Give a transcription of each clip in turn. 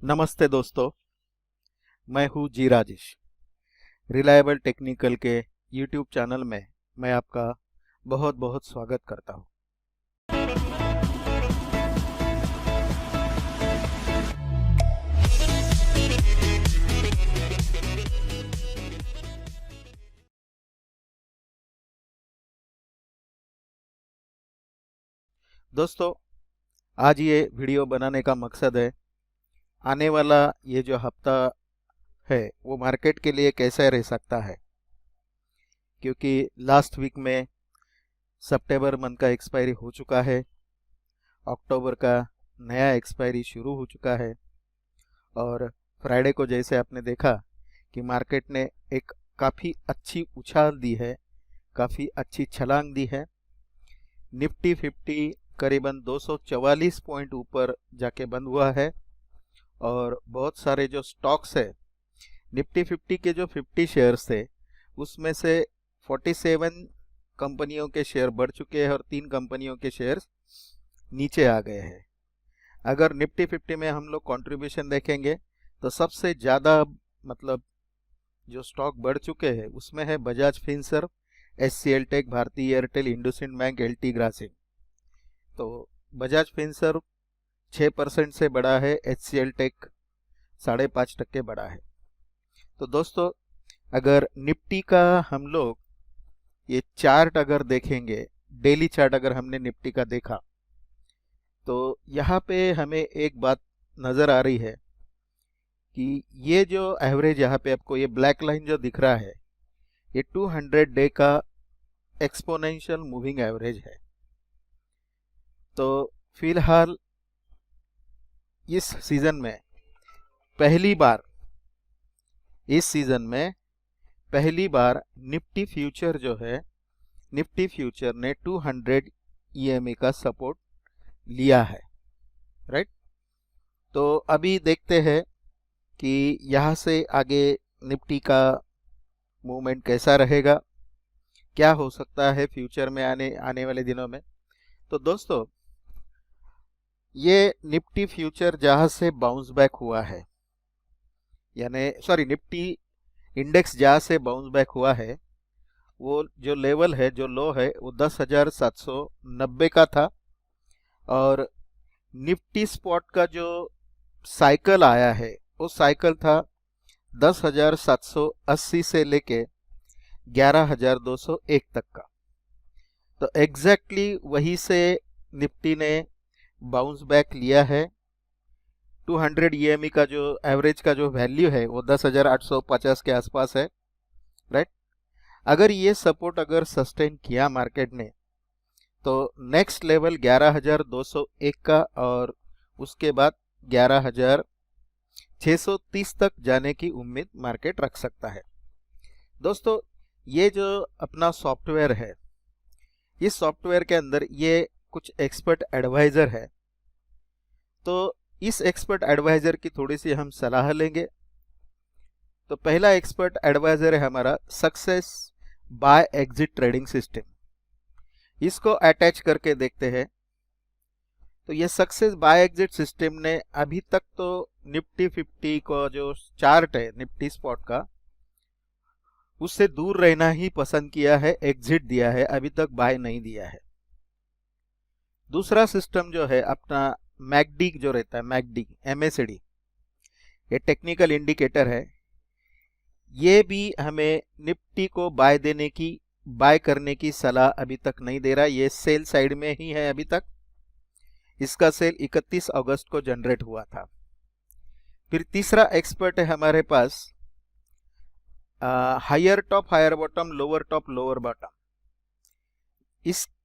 नमस्ते दोस्तों, मैं हूँ जी राजेश। रिलायबल टेक्निकल के यूट्यूब चैनल में मैं आपका बहुत बहुत स्वागत करता हूँ। दोस्तों, आज ये वीडियो बनाने का मकसद है आने वाला ये जो हफ्ता है वो मार्केट के लिए कैसा रह सकता है, क्योंकि लास्ट वीक में सितंबर मंथ का एक्सपायरी हो चुका है, अक्टूबर का नया एक्सपायरी शुरू हो चुका है और फ्राइडे को जैसे आपने देखा कि मार्केट ने एक काफ़ी अच्छी उछाल दी है, काफ़ी अच्छी छलांग दी है। निफ्टी 50 करीबन 244 पॉइंट ऊपर जाके बंद हुआ है और बहुत सारे जो स्टॉक्स है, निफ्टी 50 के जो 50 शेयर्स थे उसमें से 47 कंपनियों के शेयर बढ़ चुके हैं और 3 कंपनियों के शेयर्स नीचे आ गए हैं। अगर निफ्टी 50 में हम लोग कंट्रीब्यूशन देखेंगे तो सबसे ज़्यादा मतलब जो स्टॉक बढ़ चुके हैं उसमें है Bajaj Finserv, HCL tech, Bharti Airtel, IndusInd bank, L T Grasim. तो बजाज फिनसर्व 6% से बढ़ा है, एचसीएल टेक 5.5% बढ़ा है। तो दोस्तों, अगर निफ्टी का हम लोग ये चार्ट अगर देखेंगे, डेली चार्ट अगर हमने निफ्टी का देखा तो यहाँ पे हमें एक बात नज़र आ रही है कि ये जो एवरेज यहाँ पे आपको ये ब्लैक लाइन जो दिख रहा है ये 200 डे का एक्सपोनेंशियल मूविंग एवरेज है। तो फिलहाल इस सीज़न में पहली बार निफ्टी फ्यूचर जो है, निफ्टी फ्यूचर ने 200 ईएमए का सपोर्ट लिया है, राइट। तो अभी देखते हैं कि यहाँ से आगे निफ्टी का मूवमेंट कैसा रहेगा, क्या हो सकता है फ्यूचर में आने वाले दिनों में। तो दोस्तों, ये निफ्टी फ्यूचर जहाँ से बाउंस बैक हुआ है, यानी निफ्टी इंडेक्स जहाँ से बाउंस बैक हुआ है वो जो लेवल है, जो लो है वो 10,790 का था और निफ्टी स्पॉट का जो साइकिल आया है वो साइकिल था 10,780 से लेके 11,201 तक का। तो एग्जैक्टली वही से निफ्टी ने बाउंस बैक लिया है। 200 ईएमई का जो एवरेज का जो वैल्यू है वो 10,850 के आसपास है, राइट। अगर ये सपोर्ट अगर सस्टेन किया मार्केट ने तो नेक्स्ट लेवल 11,201 का और उसके बाद 11,630 तक जाने की उम्मीद मार्केट रख सकता है। दोस्तों, ये जो अपना सॉफ्टवेयर है, इस सॉफ्टवेयर के अंदर ये कुछ एक्सपर्ट एडवाइजर है। तो इस एक्सपर्ट एडवाइजर की थोड़ी सी हम सलाह लेंगे। तो पहला एक्सपर्ट एडवाइजर है हमारा success by exit trading system. इसको अटैच करके देखते हैं। तो ये सक्सेस बाय एग्जिट सिस्टम ने अभी तक तो निफ्टी 50 को जो चार्ट है निफ्टी स्पॉट का, उससे दूर रहना ही पसंद किया है, एग्जिट दिया है, अभी तक बाय नहीं दिया है। दूसरा सिस्टम जो है अपना मैकडी जो रहता है, मैकडी एमएसडी, ये टेक्निकल इंडिकेटर है, ये भी हमें निफ्टी को बाय करने की सलाह अभी तक नहीं दे रहा। ये सेल साइड में ही है अभी तक। इसका सेल 31 अगस्त को जनरेट हुआ था। फिर तीसरा एक्सपर्ट है हमारे पास higher top higher bottom, lower top lower bottom.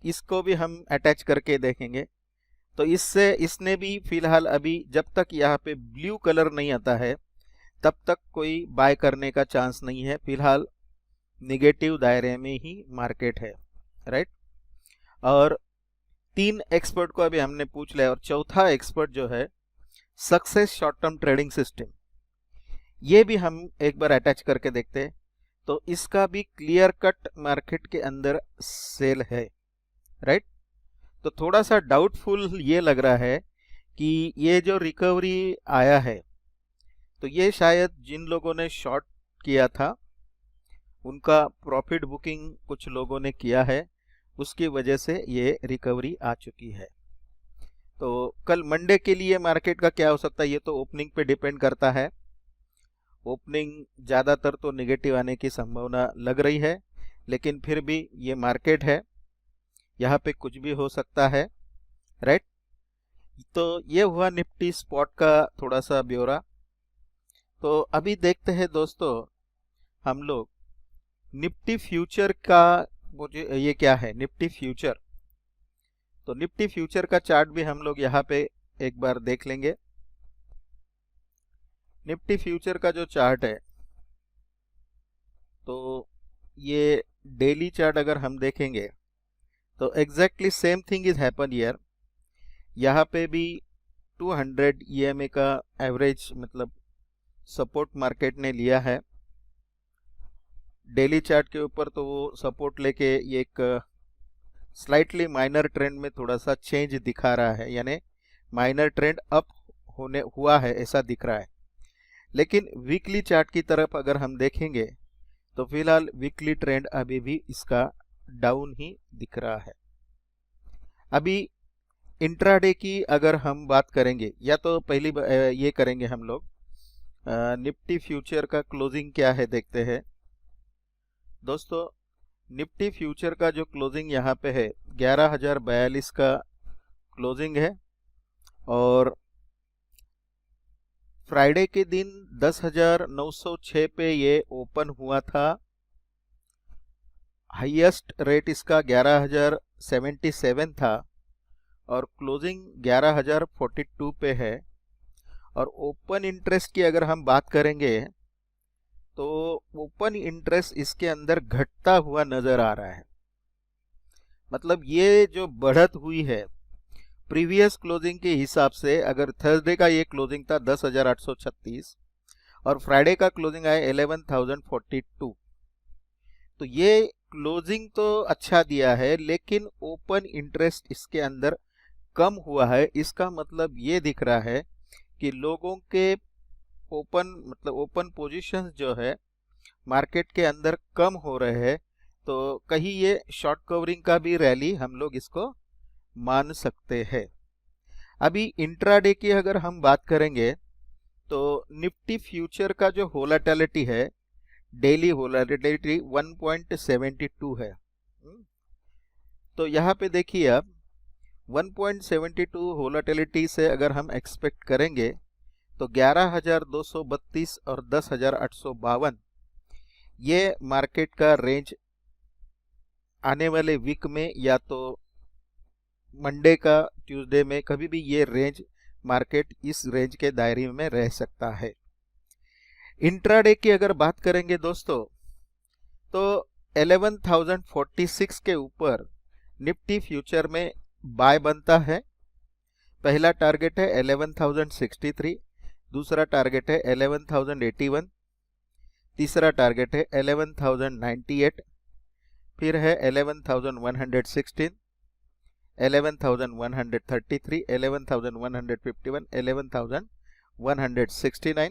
इसको भी हम अटैच करके देखेंगे। तो इसने भी फिलहाल अभी जब तक यहाँ पे ब्लू कलर नहीं आता है तब तक कोई बाय करने का चांस नहीं है। फिलहाल निगेटिव दायरे में ही मार्केट है, राइट। और 3 एक्सपर्ट को अभी हमने पूछ लिया और चौथा एक्सपर्ट जो है success short term trading system, ये भी हम एक बार अटैच करके देखते हैं। तो इसका भी क्लियर कट मार्केट के अंदर सेल है, राइट। तो थोड़ा सा डाउटफुल ये लग रहा है कि ये जो रिकवरी आया है तो ये शायद जिन लोगों ने शॉर्ट किया था उनका प्रॉफिट बुकिंग कुछ लोगों ने किया है, उसकी वजह से ये रिकवरी आ चुकी है। तो कल मंडे के लिए मार्केट का क्या हो सकता है, ये तो ओपनिंग पे डिपेंड करता है। ओपनिंग ज़्यादातर तो नेगेटिव आने की संभावना लग रही है, लेकिन फिर भी ये मार्केट है, यहाँ पे कुछ भी हो सकता है, राइट। तो ये हुआ निफ्टी स्पॉट का थोड़ा सा ब्यौरा। तो अभी देखते हैं दोस्तों हम लोग निफ्टी फ्यूचर का, मुझे ये क्या है निफ्टी फ्यूचर। तो निफ्टी फ्यूचर का चार्ट भी हम लोग यहाँ पे एक बार देख लेंगे। निफ्टी फ्यूचर का जो चार्ट है, तो ये डेली चार्ट अगर हम देखेंगे तो exactly same thing is happen here. यहाँ पे भी 200 EMA का एवरेज मतलब सपोर्ट मार्केट ने लिया है। डेली चार्ट के ऊपर तो वो सपोर्ट लेके ये एक स्लाइटली माइनर ट्रेंड में थोड़ा सा चेंज दिखा रहा है, यानी माइनर ट्रेंड अप होने हुआ है ऐसा दिख रहा है। लेकिन वीकली चार्ट की तरफ अगर हम देखेंगे तो फिलहाल वीकली ट्रेंड अभी भी इसका डाउन ही दिख रहा है। अभी इंट्राडे की अगर हम बात करेंगे, या तो पहली ये करेंगे हम लोग निफ्टी फ्यूचर का क्लोजिंग क्या है देखते हैं दोस्तों। निफ्टी फ्यूचर का जो क्लोजिंग यहाँ पे है 11,042 का क्लोजिंग है, और फ्राइडे के दिन 10,906 पे ये ओपन हुआ था। हाईएस्ट रेट इसका 11,077 था और क्लोजिंग 11,042 पे है। और ओपन इंटरेस्ट की अगर हम बात करेंगे तो ओपन इंटरेस्ट इसके अंदर घटता हुआ नजर आ रहा है। मतलब ये जो बढ़त हुई है प्रीवियस क्लोजिंग के हिसाब से, अगर थर्सडे का ये क्लोजिंग था 10,836 और फ्राइडे का क्लोजिंग आया 11,042, तो ये क्लोजिंग तो अच्छा दिया है, लेकिन ओपन इंटरेस्ट इसके अंदर कम हुआ है। इसका मतलब ये दिख रहा है कि लोगों के ओपन पोजीशंस जो है मार्केट के अंदर कम हो रहे हैं। तो कहीं ये शॉर्ट कवरिंग का भी रैली हम लोग इसको मान सकते हैं। अभी इंट्राडे की अगर हम बात करेंगे तो निफ्टी फ्यूचर का जो वोलेटिलिटी है, डेली वोलेटिलिटी 1.72 है। तो यहाँ पे देखिए अब 1.72 वोलेटिलिटी से अगर हम एक्सपेक्ट करेंगे तो 11,232 और 10,852 ये मार्केट का रेंज आने वाले वीक में, या तो मंडे का ट्यूसडे में, कभी भी ये रेंज मार्केट इस रेंज के दायरे में रह सकता है। इंट्राडे की अगर बात करेंगे दोस्तों तो 11,046 के ऊपर निफ्टी फ्यूचर में बाय बनता है। पहला टारगेट है 11,063, दूसरा टारगेट है 11,081, तीसरा टारगेट है 11,098, फिर है 11,116, 11,133, 11,151, 11,169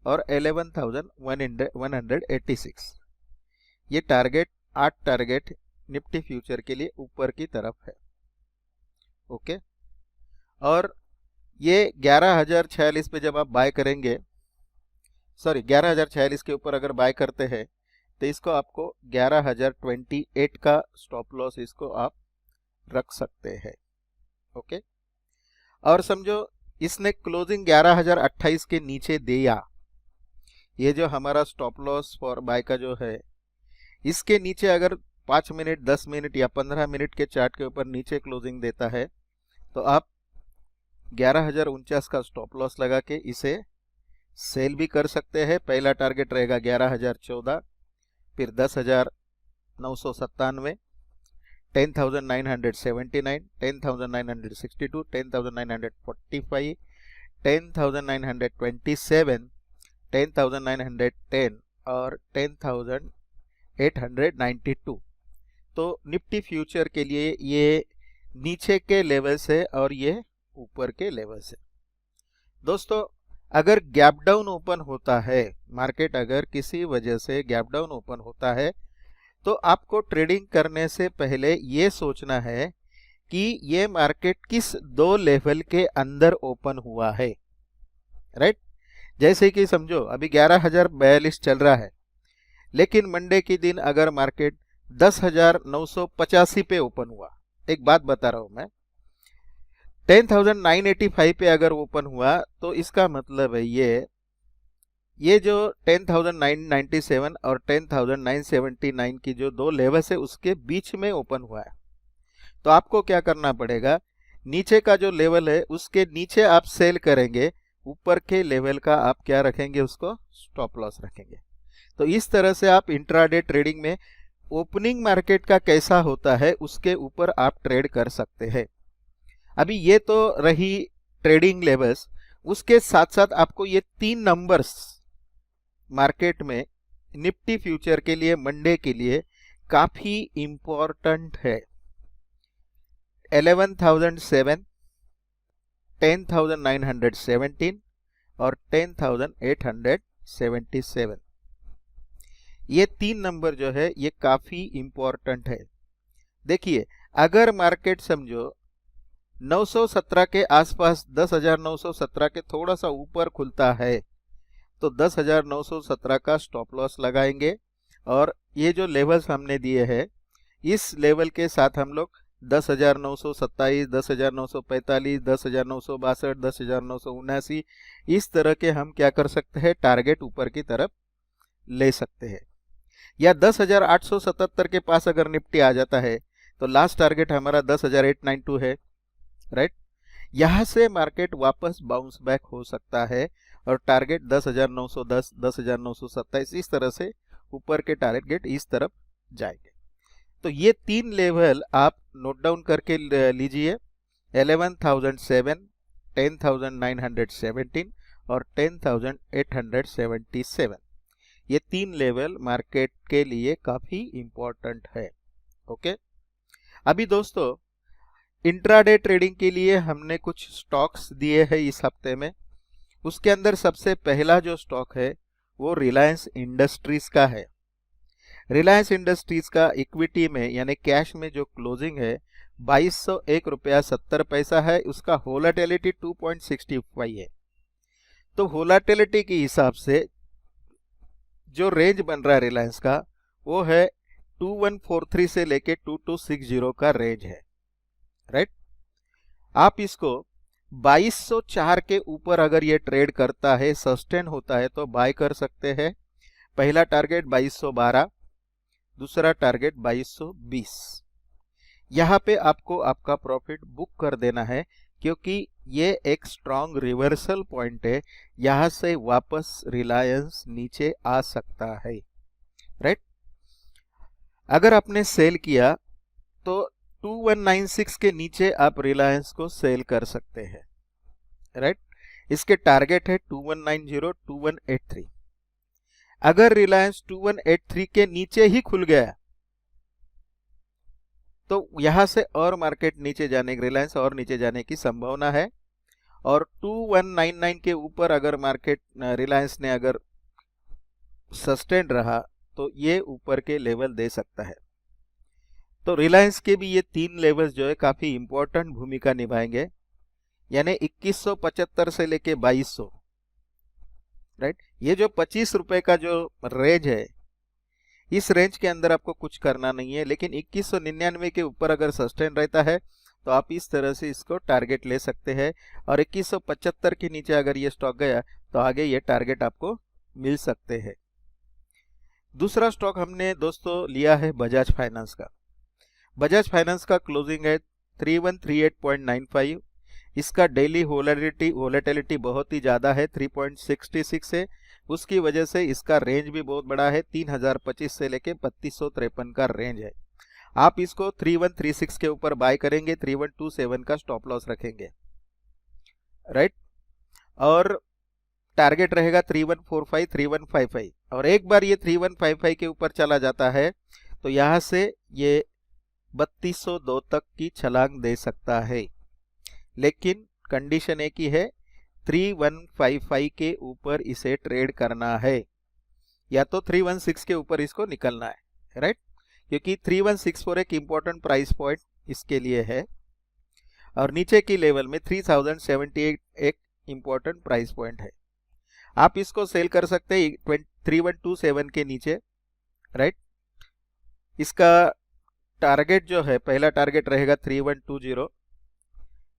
और 11,186। ये टारगेट 8 टारगेट निफ्टी फ्यूचर के लिए ऊपर की तरफ है। ओके, और ये 11,046 पे जब आप बाय करेंगे, सॉरी 11,046 के ऊपर अगर बाय करते हैं तो इसको आपको 11,028 का स्टॉप लॉस इसको आप रख सकते हैं। ओके, और समझो इसने क्लोजिंग 11,028 के नीचे दिया, ये जो हमारा स्टॉप लॉस फॉर बाय का जो है, इसके नीचे अगर 5 मिनट 10 मिनट या 15 मिनट के चार्ट के ऊपर नीचे क्लोजिंग देता है तो आप 11,049 का स्टॉप लॉस लगा के इसे सेल भी कर सकते हैं। पहला टारगेट रहेगा 11,014, फिर 10,997, 10,979, 10,962, 10,945, 10,927, 10,910 और 10,892। तो निफ्टी फ्यूचर के लिए ये नीचे के लेवल से और ये ऊपर के लेवल से। दोस्तों अगर गैप डाउन ओपन होता है, मार्केट अगर किसी वजह से गैप डाउन ओपन होता है, तो आपको ट्रेडिंग करने से पहले ये सोचना है कि ये मार्केट किस दो लेवल के अंदर ओपन हुआ है, राइट। जैसे कि समझो अभी 11,042 चल रहा है, लेकिन मंडे के दिन अगर मार्केट 10,985 पे ओपन हुआ, एक बात बता रहा हूं मैं, 10,985 पे अगर ओपन हुआ तो इसका मतलब है ये जो 10,997 और 10,979 की जो दो लेवल्स है उसके बीच में ओपन हुआ है। तो आपको क्या करना पड़ेगा, नीचे का जो लेवल है उसके नीचे आप सेल करेंगे, ऊपर के लेवल का आप क्या रखेंगे, उसको स्टॉप लॉस रखेंगे। तो इस तरह से आप इंट्राडे ट्रेडिंग में ओपनिंग मार्केट का कैसा होता है उसके ऊपर आप ट्रेड कर सकते हैं। अभी ये तो रही ट्रेडिंग लेवल्स, उसके साथ साथ आपको ये 3 नंबर्स मार्केट में निफ्टी फ्यूचर के लिए मंडे के लिए काफी इंपॉर्टेंट है। 11,007, 10,917 और 10,877, ये 3 नंबर जो है ये काफी इंपॉर्टेंट है। देखिए अगर मार्केट समझो 917 के आसपास, 10,917 के थोड़ा सा ऊपर खुलता है तो 10,917 का स्टॉप लॉस लगाएंगे, और ये जो लेवल्स हमने दिए हैं इस लेवल के साथ हम लोग 10,927, 10,945, 10,962, 10,979 इस तरह के हम क्या कर सकते हैं, टारगेट ऊपर की तरफ ले सकते हैं। या 10,877 के पास अगर निफ्टी आ जाता है तो लास्ट टारगेट हमारा 10,892 है, राइट। यहां से मार्केट वापस बाउंस बैक हो सकता है और टारगेट 10,910, 10,927 इस तरह से ऊपर के टारगेट इस तरफ जाएंगे। तो ये 3 लेवल आप नोट डाउन करके लीजिए, 11,007, 10,917 और 10,877, ये 3 लेवल मार्केट के लिए काफी इंपॉर्टेंट है। ओके, अभी दोस्तों इंट्राडे ट्रेडिंग के लिए हमने कुछ स्टॉक्स दिए हैं इस हफ्ते में। उसके अंदर सबसे पहला जो स्टॉक है वो रिलायंस इंडस्ट्रीज का है। रिलायंस इंडस्ट्रीज का इक्विटी में यानी कैश में जो क्लोजिंग है 2201 रुपया 70 पैसा है, उसका वोलेटिलिटी 2.65 है। तो वोलेटिलिटी के हिसाब से जो रेंज बन रहा है रिलायंस का वो है 2143 से लेके 2260 का रेंज है, राइट। आप इसको 2204 के ऊपर अगर ये ट्रेड करता है, सस्टेन होता है तो बाय कर सकते हैं। पहला टारगेट 2212, दूसरा टारगेट 2220। यहाँ पे आपको आपका प्रॉफिट बुक कर देना है क्योंकि ये एक स्ट्रॉन्ग रिवर्सल पॉइंट है, यहां से वापस रिलायंस नीचे आ सकता है, राइट। अगर आपने सेल किया तो 2196 के नीचे आप रिलायंस को सेल कर सकते हैं, राइट। इसके टारगेट है 2190, 2183। अगर रिलायंस 2183 के नीचे ही खुल गया तो यहां से और मार्केट नीचे जाने, रिलायंस और नीचे जाने की संभावना है। और 2199 के ऊपर अगर मार्केट रिलायंस ने अगर सस्टेन रहा तो ये ऊपर के लेवल दे सकता है। तो रिलायंस के भी ये 3 लेवल्स जो है काफी इंपॉर्टेंट भूमिका निभाएंगे, यानी 2175 से लेके 2200, राइट। ये जो 25 रुपए का जो रेंज है, इस रेंज के अंदर आपको कुछ करना नहीं है, लेकिन 2199 के ऊपर अगर सस्टेन रहता है तो आप इस तरह से इसको टारगेट ले सकते हैं। और 2175 के नीचे अगर ये स्टॉक गया तो आगे ये टारगेट आपको मिल सकते हैं। दूसरा स्टॉक हमने दोस्तों लिया है बजाज फाइनेंस का। बजाज फाइनेंस का क्लोजिंग है 3138.95। इसका डेली वोलेटिलिटी बहुत ही ज्यादा है, 3.66 है। उसकी वजह से इसका रेंज भी बहुत बड़ा है, 3025 से लेके 3253 का रेंज है। आप इसको 3136 के ऊपर बाय करेंगे, 3127 का स्टॉप लॉस रखेंगे, राइट। और टारगेट रहेगा 3145, 3155। और एक बार ये 3155 के ऊपर चला जाता है तो यहां से ये 3202 तक की छलांग दे सकता है, लेकिन कंडीशन एक ही है, 3155 के ऊपर इसे ट्रेड करना है, या तो 316 के ऊपर इसको निकलना है, राइट, क्योंकि 3164 एक इंपॉर्टेंट प्राइस पॉइंट इसके लिए है और नीचे की लेवल में 3078 एक इंपॉर्टेंट प्राइस पॉइंट है। आप इसको सेल कर सकते हैं 3127 के नीचे, राइट। इसका टारगेट जो है, पहला टारगेट रहेगा 3120,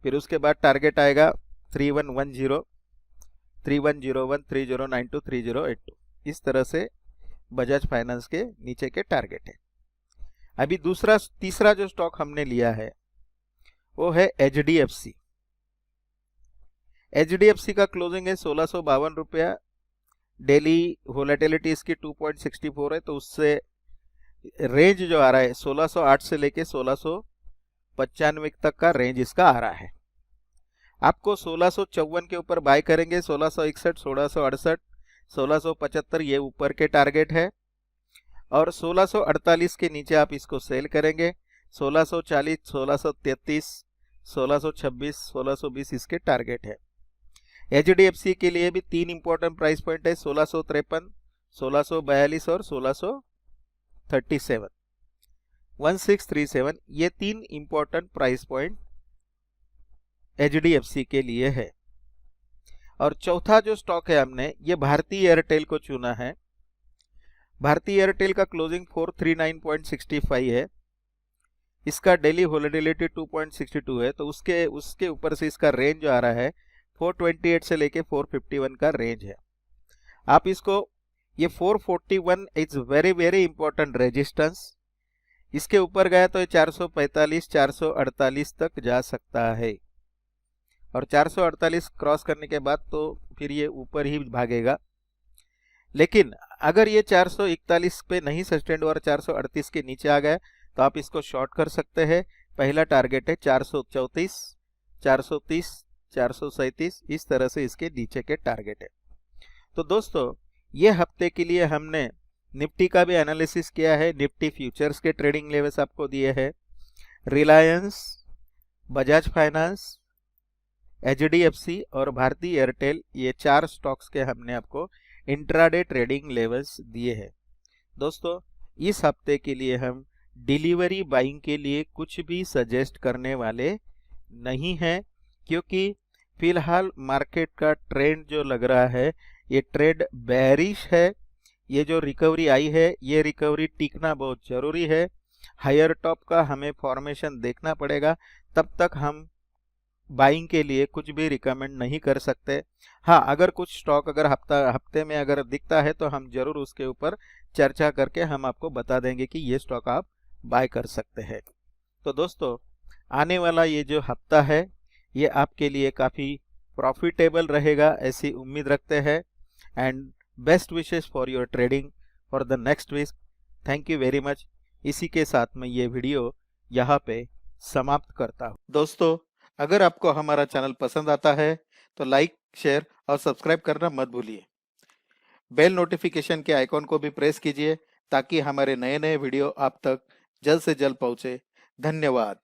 फिर उसके बाद टारगेट आएगा 3110, 3101, 3092, 3082। इस तरह से बजाज फाइनेंस के नीचे के टारगेट है। अभी तीसरा जो स्टॉक हमने लिया है वो है HDFC। HDFC का क्लोजिंग है 1652 रुपया, डेली वोलेटिलिटी इसकी 2.64 है, तो उससे रेंज जो आ रहा है 1608 से लेके 1695 तक का रेंज इसका आ रहा है। आपको 1654 के ऊपर बाय करेंगे, 1661, 1668, 1675 ये ऊपर के टारगेट है, और 1648 के नीचे आप इसको सेल करेंगे। 1640, 1633, 1626, 1620 इसके टारगेट है। HDFC के लिए भी 3 इंपॉर्टेंट प्राइस पॉइंट है, 1653, 1642 और 1637, 1637, ये 3 इंपॉर्टेंट प्राइस पॉइंट HDFC के लिए है। और चौथा जो स्टॉक है हमने ये भारती एयरटेल को चुना है। भारती एयरटेल का क्लोजिंग 439.65 है, इसका डेली वोलेटिलिटी 2.62 है, तो उसके ऊपर से इसका रेंज जो आ रहा है 428 से लेके 451 का रेंज है। आप इसको, ये 441 is very very important resistance, इसके ऊपर गया तो ये 445, 448 तक जा सकता है, और 448 क्रॉस करने के बाद तो फिर ये ऊपर ही भागेगा। लेकिन अगर ये 441 पे नहीं सस्टेंड और 438 के नीचे आ गया तो आप इसको शॉर्ट कर सकते हैं। पहला टारगेट है 434, 430, 437, इस तरह से इसके नीचे के टारगेट है। तो दोस्तों, ये हफ्ते के लिए हमने निफ्टी का भी एनालिसिस किया है, निफ्टी फ्यूचर्स के ट्रेडिंग लेवल्स आपको दिए हैं। रिलायंस, बजाज फाइनेंस, HDFC और भारती एयरटेल, ये 4 स्टॉक्स के हमने आपको इंट्राडे ट्रेडिंग लेवल्स दिए हैं। दोस्तों, इस हफ्ते के लिए हम डिलीवरी बाइंग के लिए कुछ भी सजेस्ट करने वाले नहीं हैं, क्योंकि फिलहाल मार्केट का ट्रेंड जो लग रहा है ये ट्रेंड बेरिश है। ये जो रिकवरी आई है ये रिकवरी टिकना बहुत जरूरी है। हायर टॉप का हमें फॉर्मेशन देखना पड़ेगा, तब तक हम बाइंग के लिए कुछ भी रिकमेंड नहीं कर सकते। हाँ, अगर कुछ स्टॉक अगर हफ्ते में अगर दिखता है तो हम जरूर उसके ऊपर चर्चा करके हम आपको बता देंगे कि ये स्टॉक आप बाय कर सकते हैं। तो दोस्तों, आने वाला ये जो हफ्ता है ये आपके लिए काफ़ी प्रॉफिटेबल रहेगा ऐसी उम्मीद रखते हैं। And best wishes for your trading for the next week. Thank you very much. इसी के साथ मैं ये वीडियो यहाँ पे समाप्त करता हूँ। दोस्तों, अगर आपको हमारा चैनल पसंद आता है तो लाइक, शेयर और सब्सक्राइब करना मत भूलिए। बेल नोटिफिकेशन के आइकॉन को भी प्रेस कीजिए ताकि हमारे नए नए वीडियो आप तक जल्द से जल्द पहुंचे। धन्यवाद।